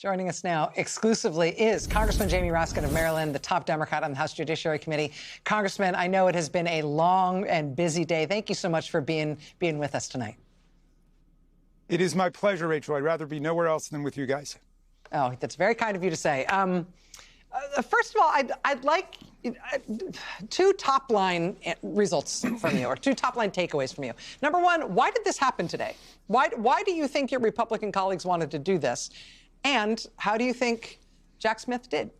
Joining us now exclusively is Congressman Jamie Raskin of Maryland, the top Democrat on the House Judiciary Committee. Congressman, I know it has been a long and busy day. Thank you so much for being with us tonight. It is my pleasure, Rachel. I'd rather be nowhere else than with you guys. Oh, that's very kind of you to say. First of all, I'd like two top-line results from you, or two top-line takeaways from you. Number one, why did this happen today? Why do you think your Republican colleagues wanted to do this? And how do you think Jack Smith did?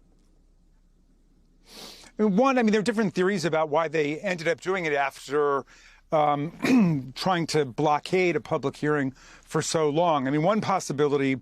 One, there are different theories about why they ended up doing it after trying to blockade a public hearing for so long. One possibility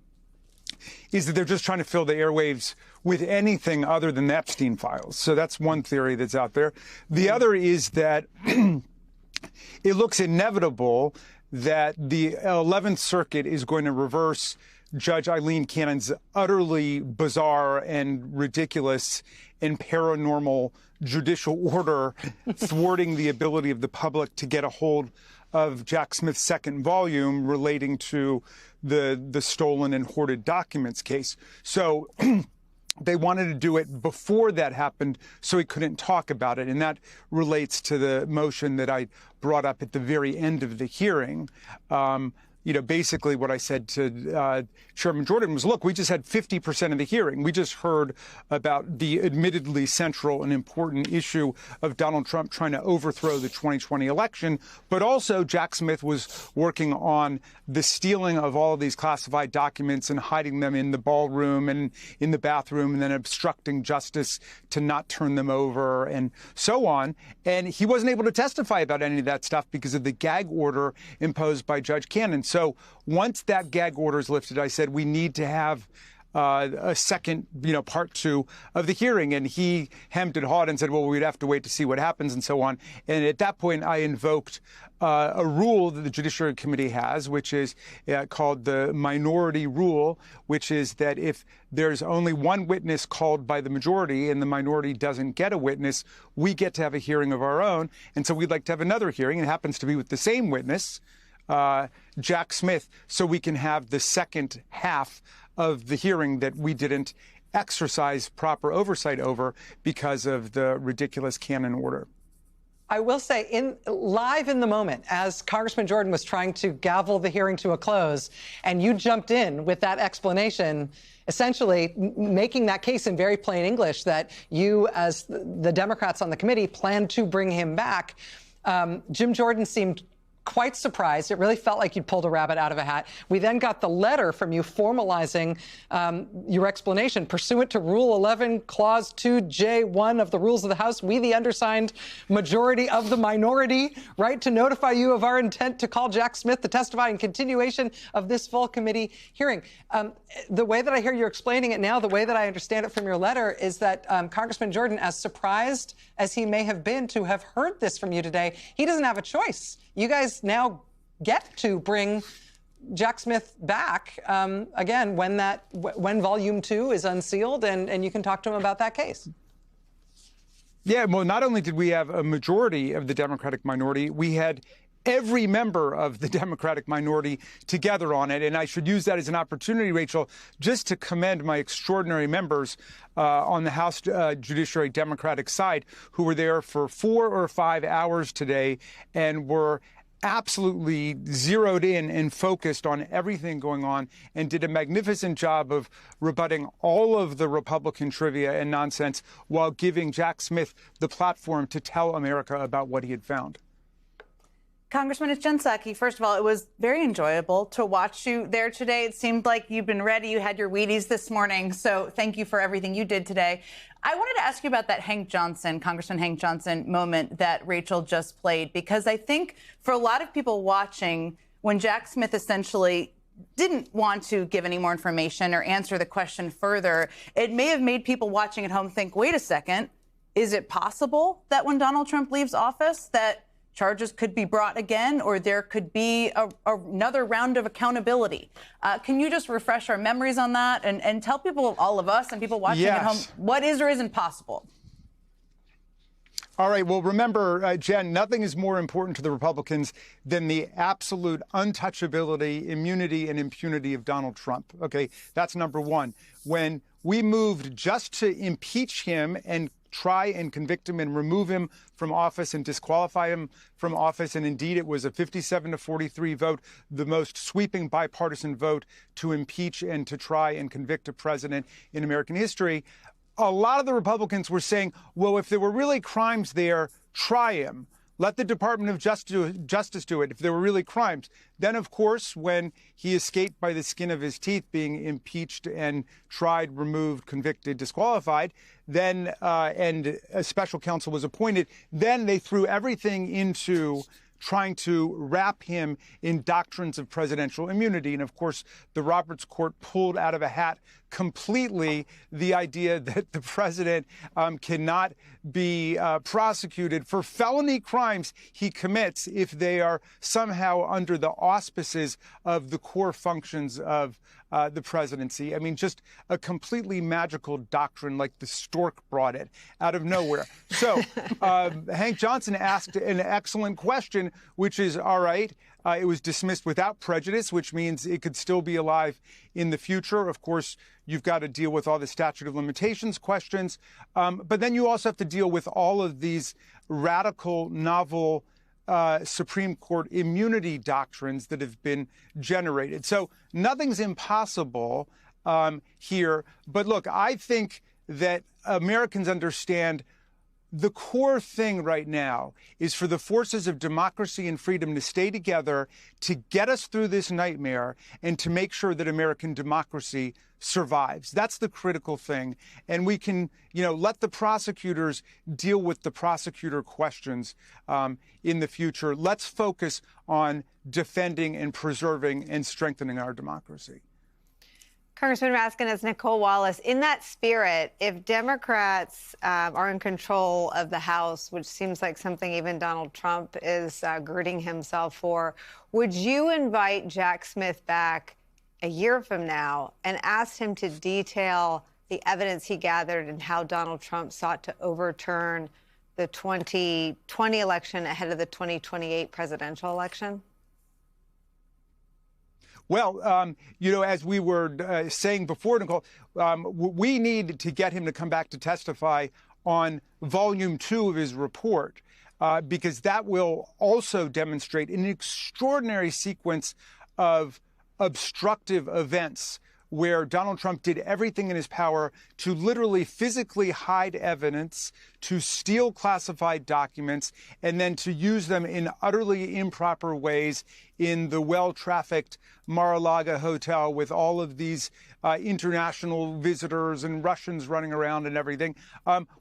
is that they're just trying to fill the airwaves with anything other than the Epstein files. So that's one theory that's out there. The other is that it looks inevitable that the 11th Circuit is going to reverse Judge Eileen Cannon's utterly bizarre and ridiculous and paranormal judicial order thwarting the ability of the public to get a hold of Jack Smith's second volume relating to the stolen and hoarded documents case. So they wanted to do it before that happened so he couldn't talk about it. And that relates to the motion that I brought up at the very end of the hearing. Basically what I said to Chairman Jordan was, look, we just had 50% of the hearing. We just heard about the admittedly central and important issue of Donald Trump trying to overthrow the 2020 election. But also Jack Smith was working on the stealing of all of these classified documents and hiding them in the ballroom and in the bathroom and then obstructing justice to not turn them over and so on. And he wasn't able to testify about any of that stuff because of the gag order imposed by Judge Cannon. So once that gag order is lifted, I said we need to have a second, part two of the hearing. And he hemmed and hawed and said, well, we'd have to wait to see what happens and so on. And at that point, I invoked a rule that the Judiciary Committee has, which is called the minority rule, which is that if there's only one witness called by the majority and the minority doesn't get a witness, we get to have a hearing of our own. And so we'd like to have another hearing. It happens to be with the same witness, Jack Smith, so we can have the second half of the hearing that we didn't exercise proper oversight over because of the ridiculous Cannon order. I will say, live in the moment, as Congressman Jordan was trying to gavel the hearing to a close, and you jumped in with that explanation, essentially making that case in very plain English that you, as the Democrats on the committee, plan to bring him back. Jim Jordan seemed quite surprised. It really felt like you'd pulled a rabbit out of a hat. We then got the letter from you formalizing your explanation. Pursuant to Rule 11, Clause 2J1 of the Rules of the House, we, the undersigned majority of the minority, write to notify you of our intent to call Jack Smith to testify in continuation of this full committee hearing. The way that I hear you explaining it now, the way that I understand it from your letter, is that Congressman Jordan, as surprised as he may have been to have heard this from you today, he doesn't have a choice. You guys now get to bring Jack Smith back again when Volume 2 is unsealed, and you can talk to him about that case. Yeah, well, not only did we have a majority of the Democratic minority, we had every member of the Democratic minority together on it. And I should use that as an opportunity, Rachel, just to commend my extraordinary members on the House Judiciary Democratic side who were there for 4 or 5 hours today and were absolutely zeroed in and focused on everything going on and did a magnificent job of rebutting all of the Republican trivia and nonsense while giving Jack Smith the platform to tell America about what he had found. Congressman, it's Jen Psaki. First of all, it was very enjoyable to watch you there today. It seemed like you've been ready. You had your Wheaties this morning. So thank you for everything you did today. I wanted to ask you about that Hank Johnson, Congressman Hank Johnson moment that Rachel just played, because I think for a lot of people watching, when Jack Smith essentially didn't want to give any more information or answer the question further, it may have made people watching at home think, wait a second, is it possible that when Donald Trump leaves office that charges could be brought again, or there could be another round of accountability? Can you just refresh our memories on that and tell people, all of us and people watching at home, what is or isn't possible? All right. Well, remember, Jen, nothing is more important to the Republicans than the absolute untouchability, immunity, and impunity of Donald Trump. OK, that's number one. When we moved just to impeach him and try and convict him and remove him from office and disqualify him from office. And indeed, it was a 57-43 vote, the most sweeping bipartisan vote to impeach and to try and convict a president in American history. A lot of the Republicans were saying, well, if there were really crimes there, try him. Let the Department of Justice do it if there were really crimes. Then, of course, when he escaped by the skin of his teeth, being impeached and tried, removed, convicted, disqualified, then and a special counsel was appointed, then they threw everything into trying to wrap him in doctrines of presidential immunity. And of course, the Roberts Court pulled out of a hat completely the idea that the president cannot be prosecuted for felony crimes he commits if they are somehow under the auspices of the core functions of the presidency. I mean, just a completely magical doctrine, like the stork brought it out of nowhere. So Hank Johnson asked an excellent question, which is, all right, it was dismissed without prejudice, which means it could still be alive in the future. Of course, you've got to deal with all the statute of limitations questions. But then you also have to deal with all of these radical, novel Supreme Court immunity doctrines that have been generated. So nothing's impossible here. But look, I think that Americans understand the core thing right now is for the forces of democracy and freedom to stay together, to get us through this nightmare, and to make sure that American democracy survives. That's the critical thing. And we can, let the prosecutors deal with the prosecutor questions in the future. Let's focus on defending and preserving and strengthening our democracy. Congressman Raskin, as Nicole Wallace, in that spirit, if Democrats are in control of the House, which seems like something even Donald Trump is girding himself for, would you invite Jack Smith back a year from now and ask him to detail the evidence he gathered and how Donald Trump sought to overturn the 2020 election ahead of the 2028 presidential election? Well, as we were saying before, Nicole, we need to get him to come back to testify on volume 2 of his report, because that will also demonstrate an extraordinary sequence of obstructive events where Donald Trump did everything in his power to literally physically hide evidence, to steal classified documents, and then to use them in utterly improper ways in the well-trafficked Mar-a-Lago hotel with all of these international visitors and Russians running around and everything.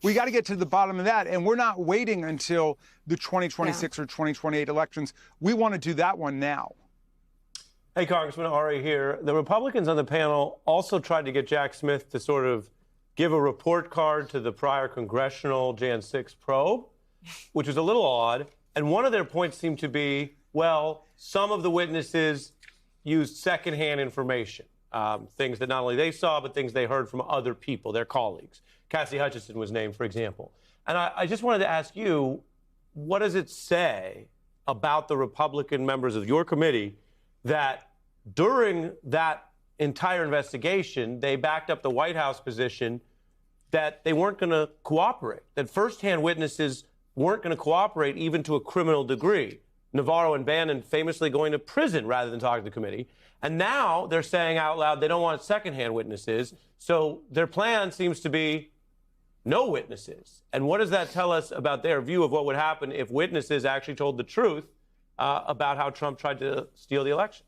We got to get to the bottom of that. And we're not waiting until the 2026 or 2028 elections. We want to do that one now. Hey, Congressman Ari here. The Republicans on the panel also tried to get Jack Smith to sort of give a report card to the prior congressional Jan 6 probe, which was a little odd. And one of their points seemed to be, well, some of the witnesses used secondhand information, things that not only they saw, but things they heard from other people, their colleagues. Cassie Hutchinson was named, for example. And I just wanted to ask you, what does it say about the Republican members of your committee that during that entire investigation, they backed up the White House position that they weren't going to cooperate, that firsthand witnesses weren't going to cooperate even to a criminal degree? Navarro and Bannon famously going to prison rather than talking to the committee. And now they're saying out loud they don't want secondhand witnesses. So their plan seems to be no witnesses. And what does that tell us about their view of what would happen if witnesses actually told the truth about how Trump tried to steal the election?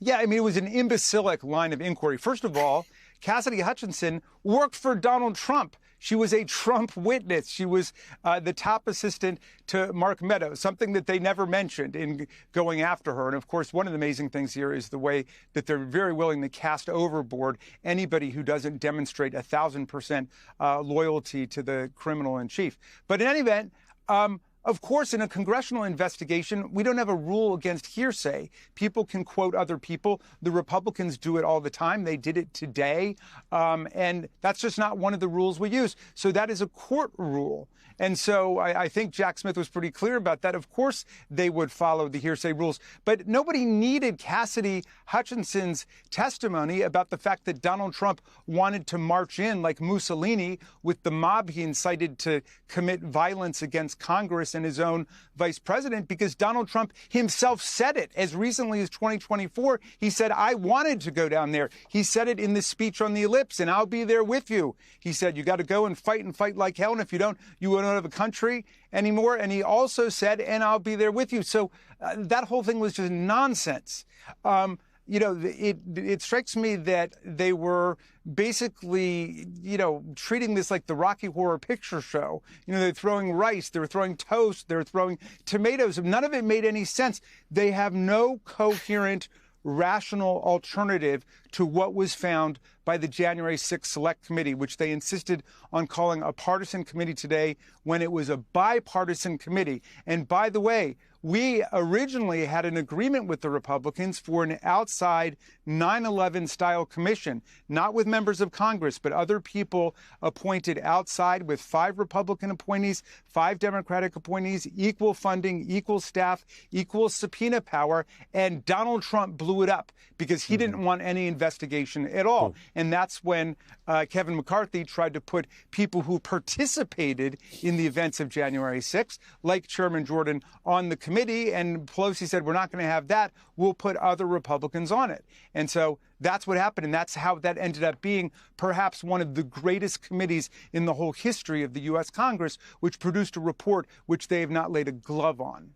Yeah, I mean, it was an imbecilic line of inquiry. First of all, Cassidy Hutchinson worked for Donald Trump. She was a Trump witness. She was the top assistant to Mark Meadows, something that they never mentioned in going after her. And of course, one of the amazing things here is the way that they're very willing to cast overboard anybody who doesn't demonstrate 1,000% loyalty to the criminal in chief. But in any event, Of course, in a congressional investigation, we don't have a rule against hearsay. People can quote other people. The Republicans do it all the time. They did it today. And that's just not one of the rules we use. So that is a court rule. And so I think Jack Smith was pretty clear about that. Of course, they would follow the hearsay rules. But nobody needed Cassidy Hutchinson's testimony about the fact that Donald Trump wanted to march in like Mussolini with the mob he incited to commit violence against Congress and his own vice president, because Donald Trump himself said it as recently as 2024. He said, I wanted to go down there. He said it in the speech on the Ellipse, and I'll be there with you. He said, you got to go and fight like hell. And if you don't, you won't have a country anymore. And he also said, and I'll be there with you. So that whole thing was just nonsense. It strikes me that they were basically, treating this like the Rocky Horror Picture Show. They're throwing rice, they're throwing toast, they're throwing tomatoes. None of it made any sense. They have no coherent, rational alternative to what was found by the January 6th Select Committee, which they insisted on calling a partisan committee today when it was a bipartisan committee. And by the way, we originally had an agreement with the Republicans for an outside 9/11 style commission, not with members of Congress, but other people appointed outside with 5 Republican appointees, 5 Democratic appointees, equal funding, equal staff, equal subpoena power. And Donald Trump blew it up because he didn't want any investigation at all. And that's when Kevin McCarthy tried to put people who participated in the events of January 6th, like Chairman Jordan, on the committee. And Pelosi said, we're not going to have that. We'll put other Republicans on it. And so that's what happened. And that's how that ended up being perhaps one of the greatest committees in the whole history of the U.S. Congress, which produced a report which they have not laid a glove on.